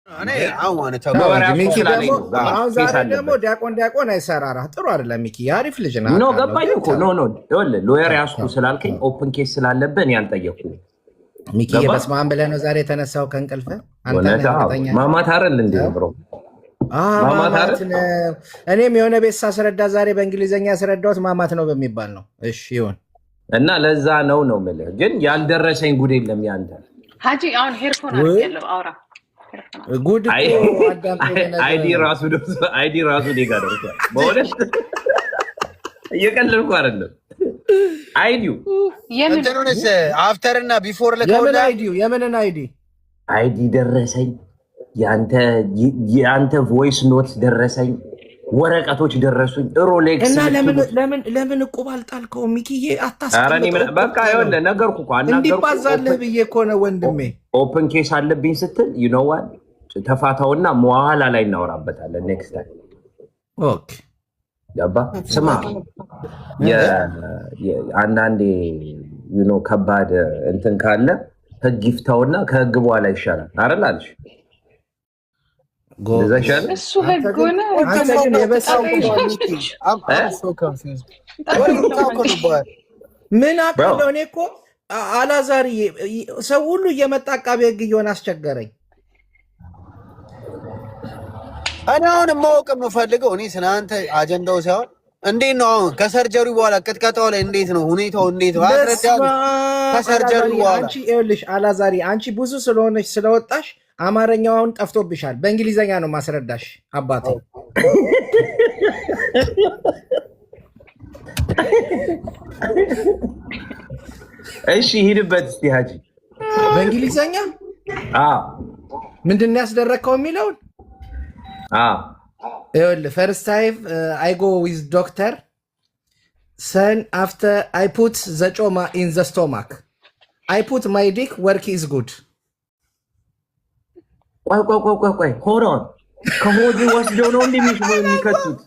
እኔ አሁን ሚኪ ደግሞ አሁን ዛሬ ደግሞ ዲያቆን አይሰራራ ጥሩ አይደለም። ሚኪ አሪፍ ልጅ ነው። ኖ ገባኝ እኮ ኖ ይኸውልህ ሎየር ያስኩ ስላልከኝ ኦፕን ኬስ ስላለብን ያልጠየቅኩ ሚኪ በስመ አብ ብለህ ነው ዛሬ የተነሳው ከእንቅልፍ ማማት አይደል እንዴ ብሮ ማማት ነው። እኔም የሆነ ቤት ሳስረዳ ዛሬ በእንግሊዘኛ ያስረዳሁት ማማት ነው በሚባል ነው። እሺ ይሁን እና ለዛ ነው የምልህ። ግን ያልደረሰኝ ጉድ የለም ያንተ ሀጂ አሁን ሄርፎን አድርጌያለሁ አውራ ጉድ አይዲ ራሱ ዴጋ ደርሷል። በእውነት እየቀለድኩ አይደለም። አይዲው እንትኑንስ አፍተር እና ቢፎር የምንን አይዲ ደረሰኝ። የአንተ ቮይስ ኖት ደረሰኝ። ወረቀቶች ደረሱኝ። ሮሌክስ እና ለምን እቁብ አልጣልከው ሚኪዬ? በቃ ይኸውልህ ነገርኩህ እኮ እንዲባዛልህ ብዬ እኮ ነው ወንድሜ። ኦፕን ኬስ አለብኝ ስትል ዩኖዋል ተፋታውና መዋላ ላይ እናወራበታለን ኔክስት ታይም። ኦኬ ገባ? ስማ አንዳንዴ ከባድ እንትን ካለ ህግ ይፍታውና ከህግ በኋላ ይሻላል አይደል አልሽ? እሱ ህግ ሆነ ምን አውቃለሁ እኔ እኮ አላዛርዬ፣ ሰው ሁሉ እየመጣ አቃቤ ህግ እየሆነ አስቸገረኝ። እኔ አሁን ማወቅ የምፈልገው እኔ ስለአንተ አጀንዳው ሳይሆን እንዴት ነው አሁን ከሰርጀሪ በኋላ ቅጥቀጣው ላይ እንዴት ነው ሁኔታው? እንዴት ነው አትረዳም? ከሰርጀሪ በኋላ አንቺ ይኸውልሽ አላዛሪ፣ አንቺ ብዙ ስለሆነች ስለወጣሽ አማርኛው አሁን ጠፍቶብሻል። በእንግሊዘኛ ነው ማስረዳሽ አባቴ። እሺ ሂድበት እስቲ ሀጂ። በእንግሊዘኛ ምንድን ነው ያስደረግከው የሚለውን ይኸውልህ ፈርስት ታይም አይ ጎ ዊዝ ዶክተር ሰን አፍተር አይ ፑት ዘ ጮማ ኢን ዘ ስቶማክ አይ ፑት ማይ ዲክ ወርክ ኢዝ ጉድ። ቆይ ሆኖ ከሆድ ወስደው ነው የሚከቱት?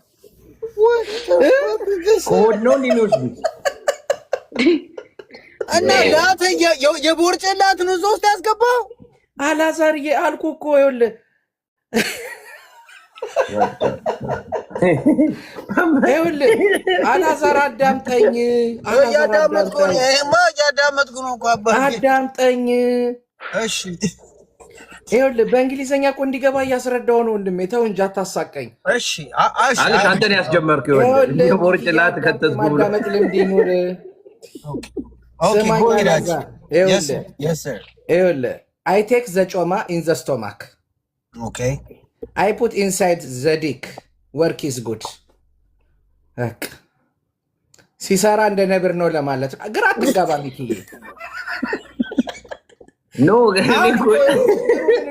ከሆድ ነው የሚወስዱት? እና ላተ የቦርጭላት ነው እዛ ውስጥ ያስገባው? አላዛርዬ አልኩ እኮ ይኸውልህ አላዛር አዳምጠኝ፣ እያዳመጥኩ ነው እኮ አዳምጠኝ። እሺ ይኸውልህ በእንግሊዘኛ እኮ እንዲገባ እያስረዳው ነው ወንድሜ፣ ተው እንጂ አታሳቀኝ። እሺ አንተን ያስጀመርከው ይኸውልህ ቦርጭላት ከተዝጉ ማዳመጥ ልምድ ይኑር። ይኸውልህ አይ ቴክ ዘ ጮማ ኢን ዘ ስቶማክ አይ ፑት ኢንሳይድ ዘ ዲክ ወርክ ኢዝ ጉድ። ሲሰራ እንደ ነብር ነው ለማለት ግራ አትጋባ ሚኪዬ።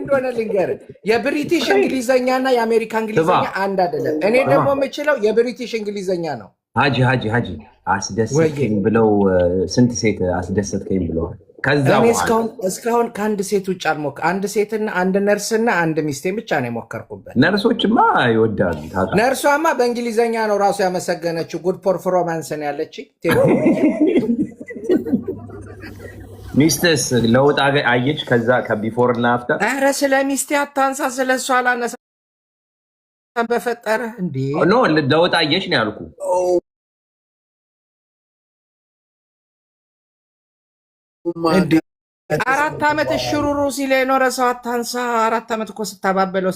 እንደሆነ ልንገርህ የብሪቲሽ እንግሊዘኛና የአሜሪካ እንግሊዘኛ አንድ አይደለም። እኔ ደግሞ የምችለው የብሪቲሽ እንግሊዘኛ ነው። ሀጂ አስደሰትከኝ ብለው ስንት ሴት አስደሰትከኝ ብለዋል። እስካሁን ከአንድ ሴት ውጭ አልሞከርኩም። አንድ ሴትና አንድ ነርስና አንድ ሚስቴን ብቻ ነው የሞከርኩበት። ነርሶችማ ይወዳሉ። ነርሷማ በእንግሊዘኛ ነው ራሱ ያመሰገነችው። ጉድ ፐርፎርማንስ ነው ያለች። ሚስትስ ለውጥ አየች? ከዛ ከቢፎር እና አፍተር? ኧረ ስለ ሚስቴ አታንሳ፣ ስለ እሷ አላነሳ በፈጠረ እንዴ። ኖ ለውጥ አየች ነው ያልኩ። 4 ዓመት ሽሩሩ ሲል የኖረ ሰው አታንሳ። 4 ዓመት እኮ ስታባበለው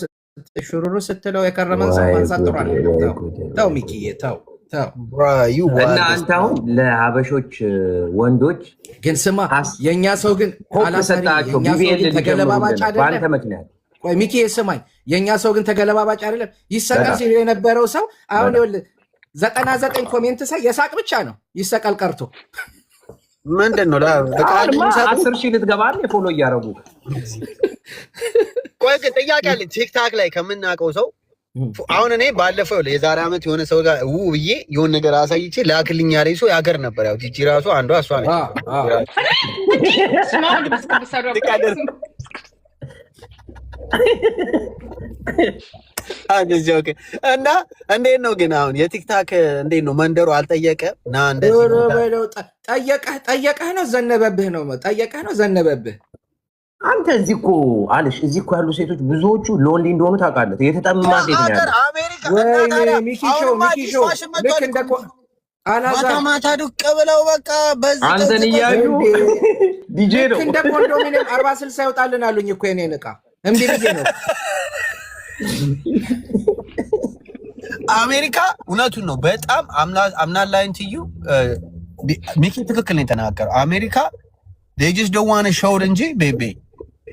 ሽሩሩ ስትለው የከረመን ሰው ማንሳት ጥሩ አይደለም። ተው ሚኪዬ ተው። እና አንተ አሁን ለሀበሾች ወንዶች ግን ስማ፣ የእኛ ሰው ግን ተገለባባጭ አይደለም። ምክንያት ቆይ ሚኪ ስማኝ፣ የእኛ ሰው ግን ተገለባባጭ አይደለም። ይሰቀል ሲል የነበረው ሰው አሁን 99 ኮሜንት ሳይ የሳቅ ብቻ ነው። ይሰቀል ቀርቶ ምንድን ነው 10 ሺህ ልትገባል የፎሎ እያደረጉ። ቆይ ግን ጥያቄ አለኝ ቲክታክ ላይ ከምናውቀው ሰው አሁን እኔ ባለፈው የዛሬ ዓመት የሆነ ሰው ጋር ብዬ የሆነ ነገር አሳይቼ ላክልኝ ያለኝ ሰው ያገር ነበር። ያው ቲጂ ራሱ አንዷ እሷ ነች። እና እንዴት ነው ግን አሁን የቲክታክ እንዴት ነው መንደሩ አልጠየቀ ና እንደዚህ ጠየቀህ ነው ዘነበብህ ነው ጠየቀህ ነው ዘነበብህ አንተ እዚህ እኮ አለሽ እዚህ እኮ ያሉ ሴቶች ብዙዎቹ ሎንሊ እንደሆኑ ታውቃለህ። የተጠማ ሴት ነው ያለው። ወይኔ ሚኪሾ ልክ እንደ አላዛር ማታ ዱቅ ብለው በቃ በዚህ አንተን እያዩ ዲጄ ነው እንደ ኮንዶሚኒየም 40-60 ይወጣልን አሉኝ እኮ የኔን ዕቃ እምቢ ብዬ ነው። አሜሪካ እውነቱን ነው። በጣም አምናል ላይ እንትዩ ሚኪ ትክክል ነው የተናገረው። አሜሪካ they just don't want to show እንጂ ቤቤ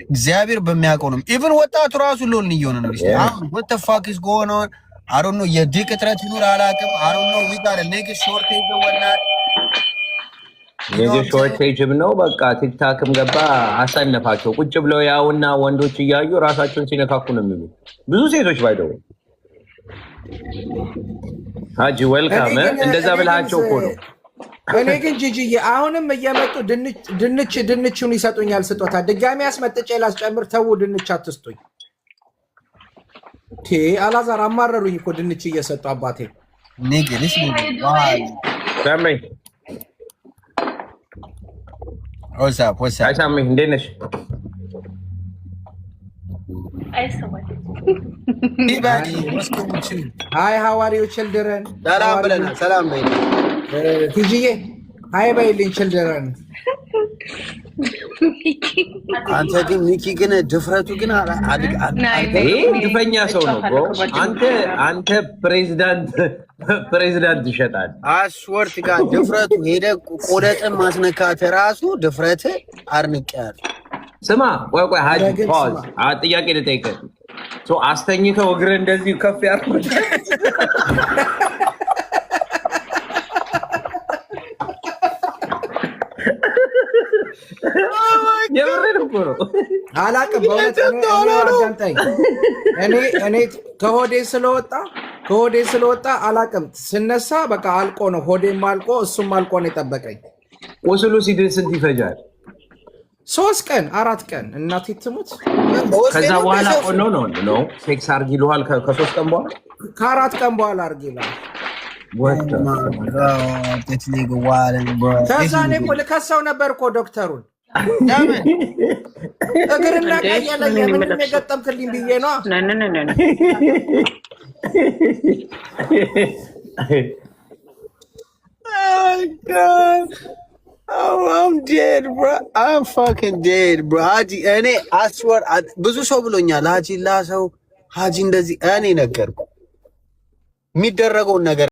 እግዚአብሔር በሚያውቀው ነው። ኢቭን ወጣቱ ራሱ ሎን እየሆነ ነው። what the fuck is going on? I don't know የዲክ እጥረት ይኑር አላውቅም። I don't know we got a nigga shortage or whatnot. ነጌ ሾርቴጅም ነው በቃ ቲክታክም ገባ አሳነፋቸው። ቁጭ ብለው ያውና ወንዶች እያዩ ራሳቸውን ሲነካኩ ነው የሚሉ ብዙ ሴቶች ባይደው ሃጂ ዌልካም እንደዛ ብላቸው እኮ ነው። እኔ ግን ጂጂዬ አሁንም እየመጡ ድንቹን ይሰጡኛል ስጦታ። ድጋሚ አስመጥጬ ላስጨምር። ተው ድንች አትስጡኝ። አላዛር አማረሩኝ እኮ ድንች እየሰጡ አባቴ ንግልሽ ሰማይ ወሳፕ አይሳምኝ እንዴት ነሽ? ሃይ ሃው አር ዩ ችልድረን? ሰላም ብለናል። ሰላም በይ ቲጂዬ ሃይ በይልኝ ችልድረን። አንተ ግን ሚኪ ግን ድፍረቱ ግን ግፈኛ ሰው ነው ብሮ። አንተ ፕሬዚዳንት ይሸጣል። አስወርት ጋር ድፍረቱ ሄደ ቆለጥን ማስነካት ራሱ ድፍረት አርንቀያል። ስማ ቆይ ሃጂ ፓዝ ጥያቄ ልጠይቅህ። አስተኝተው እግር እንደዚህ ከፍ ያርኩት የምሬን እኮ ነው። አላቅም በእውነት እኔ ከሆዴ ስለወጣ አላቅም። ስነሳ በቃ አልቆ ነው ሆዴም አልቆ እሱም አልቆ ነው የጠበቀኝ። ቁስሉ ሲድን ስንት ይፈጃል? 3 ቀን 4 ቀን እናቴ ትሙት። ከዛ በኋላ ነው ሴክስ አርግ ይልሃል። ከ3 ቀን በኋላ ከ4 ቀን በኋላ አርግ ይልሃል። ከዛ እኔ እኮ ልከሰው ነበር እኮ ዶክተሩን እግርና ቀኝ ያለኝ ምንም የገጠምክልኝ ብዬ ነው። Oh, I'm dead, bro. I'm fucking dead, bro. Haji, እኔ አስወር ብዙ ሰው ብሎኛል። ሀጂ ላሰው ሀጂ እንደዚህ እኔ ነገርኩ የሚደረገውን ነገር